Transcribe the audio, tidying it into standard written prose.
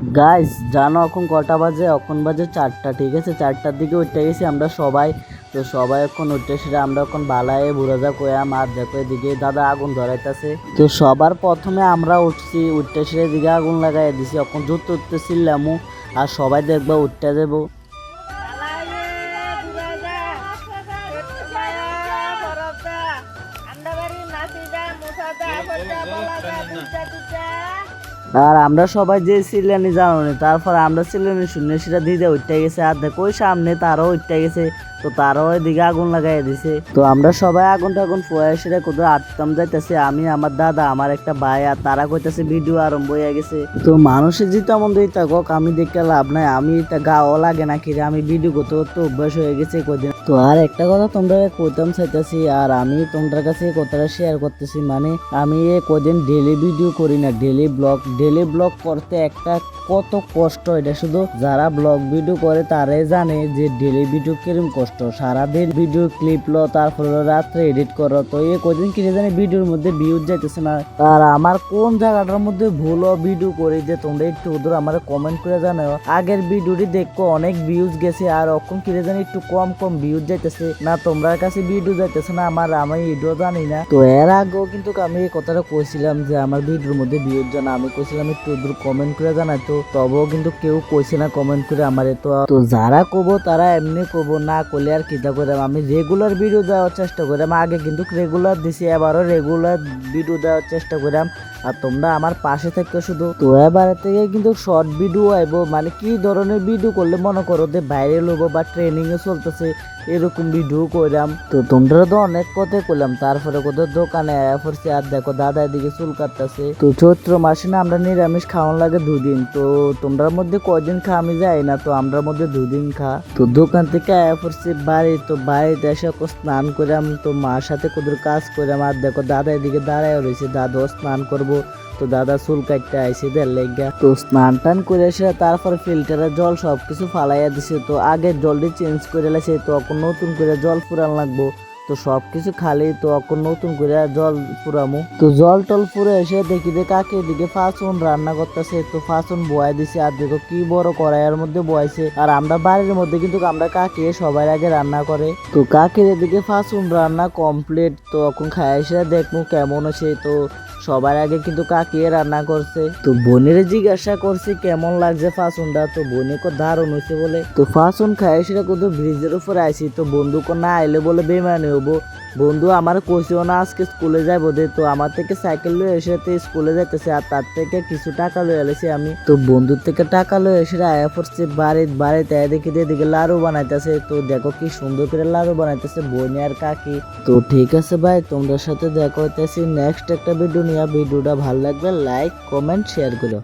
Guys জানো এখন কটা বাজে? এখন বাজে 4টা, ঠিক আছে? 4টার দিকে উঠে গেছি আমরা সবাই। তো সবাই এখন উঠে সেটা আমরা এখন বালায় বুড়াজা কয়া মার দেখো এদিকে দাদা আগুন ধরাইতেছে। তো সবার প্রথমে আমরা উঠছি, উঠতে সেরে দিকে আগুন লাগাই দিছি। এখন জুত উঠতেছিলাম আর সবাই দেখবো উঠতে যাবো। আর আমরা সবাই যে সিলেনি জানো না, তারপর আমরা সিলেনি শুনে সেটা দিতে উঠতে গেছে। আর দেখো ওই সামনে তারও উঠতে গেছে, তো তারও এদিকে আগুন লাগাই দিছে। তো আমরা সবাই আগুন টাগুন ফুয়ে সেটা কোথাও আটতাম যাইতেছে, আমি আমার দাদা আমার একটা ভাই, আর তারা কইতেছে ভিডিও আরম্ভ হয়ে গেছে। তো মানুষের যেটা মন দিই থাকক, আমি দেখতে লাভ নাই, আমি এটা গাও লাগে নাকি রে, আমি ভিডিও করতে করতে অভ্যাস হয়ে গেছে কদিন। তো আর একটা কথা তোমরা কইতাম চাইতেছি, আর আমি তোমাদের কাছে কথাটা শেয়ার করতেছি, মানে আমি কদিন ডেলি ভিডিও করি না, ডেলি ব্লগ করতে একটা কত কষ্ট। এটা শুধু যারা ব্লগ ভিডিও করে তারাই জানে যে ডেলি ভিডিও কিরকম কষ্ট। সারাদিন ভিডিও ক্লিপ লো, তারপরে রাত্রে এডিট করো। তো এই কদিন কিনে জানি ভিডিওর মধ্যে ভিউজ যাইতেছে না। আর আমার কোন জায়গাটার মধ্যে ভুল ভিডিও করি যে তোমরা একটু ওদের আমার কমেন্ট করে জানাও। আগের ভিডিওটি দেখো অনেক ভিউজ গেছে, আর এখন কিনে জানি একটু কম কম ভিউজ যাইতেছে না, তোমরা কাছে ভিডিও যাইতেছে না, আমি ভিডিও জানি না। তো এর আগেও কিন্তু আমি এই কথাটা কইছিলাম যে আমার ভিডিওর মধ্যে ভিউজ জানা, আমি কইছিলাম একটু ওদের কমেন্ট করে জানাইতো, তবেও কিন্তু কেউ কইছে না কমেন্ট করে আমারে। তো যারা কবো তারা এমনি কবো, না করলে আর কিতা করে। আমি রেগুলার ভিডিও দেওয়ার চেষ্টা করিলাম, আগে কিন্তু রেগুলার দিছি, এবারও রেগুলার ভিডিও দেওয়ার চেষ্টা করিলাম। আর তোমরা আমার পাশে থেকে শুধু। তো এবারে থেকে কিন্তু শর্ট ভিডিও আইবো, মানে কি ধরনের ভিডিও করলে মনে করো যে ভাইরাল হবো বা ট্রেনিং এ চলতেছে এরকম ভিডিও করলাম। তো তোমরা তো অনেক কথাই করলাম, তারপরে কোথাও দোকানে পড়ছি। আর দেখো দাদা এদিকে চুল কাটতেছে। তো চৈত্র মাসে না আমরা নিরামিষ খাওয়ান লাগে 2 দিন। তো তোমরার মধ্যে কয়দিন খা আমি যাই না, তো আমরার মধ্যে 2 দিন খা। তো দোকান থেকে পড়ছি বাড়ি, তো বাড়িতে এসে স্নান করাম, তো মার সাথে কোথাও কাজ করাম। আর দেখো দাদা এদিকে দাঁড়ায় রয়েছে, দাদাও স্নান করবো। তো দাদা চুল কাটতে আইসে দেড় লেগা। তো স্নান টান করে এসে তারপর ফিল্টারের জল সবকিছু ফালাইয়া দিছে। তো আগের জলটি চেঞ্জ করে লাইছে, তো এখন নতুন করে জল ফুরান লাগবো। তো সবকিছু খালি, তো এখন নতুন করে জল ফুরামু। তো জল টল ফুরে এসে দেখি যে কাকে এদিকে ফাঁসুন রান্না করতেছে। তো ফাঁসুন বয়াই দিছে, আর দেখো কি বড় কড়াইয়ের মধ্যে বয়াইছে। আর আমরা বাড়ির মধ্যে কিন্তু আমরা কাকে সবার আগে রান্না করে। তো কাকের এদিকে ফাঁসুন রান্না কমপ্লিট। তো এখন খাই এসে দেখবো কেমন আছে। তো সবার আগে কিন্তু কাকিয়ে রান্না করছে। তো বোনের জিজ্ঞাসা করছি কেমন লাগছে ফাঁসুনটা, তো বোনে কো দারুণ হয়েছে বলে। তো ফাঁসুন খাই সেটা কোথাও ব্রিজের উপরে আইসি। তো বন্ধু কো না আইলে বলে বেমানি হবো। বন্ধু আমার কইছেও না আজকে স্কুলে যাইবো দে। তো আমার থেকে সাইকেল লয়ে এসে স্কুলে যাইতেছে, আর তার থেকে কিছু টাকা লয়ে এলেছি আমি। তো বন্ধুর থেকে টাকা লয়ে এসে আয়া পড়ছে বাড়িতে দেখি এদিকে লাড়ু বানাইতেছে। তো দেখো কি সুন্দর করে লাড়ু বানাইতেছে বোনে আর কাকি। তো ঠিক আছে ভাই, তোমাদের সাথে দেখা হইতেছি নেক্সট একটা ভিডিও নিয়ে। ভিডিওটা ভালো লাগলে লাইক কমেন্ট শেয়ার করো।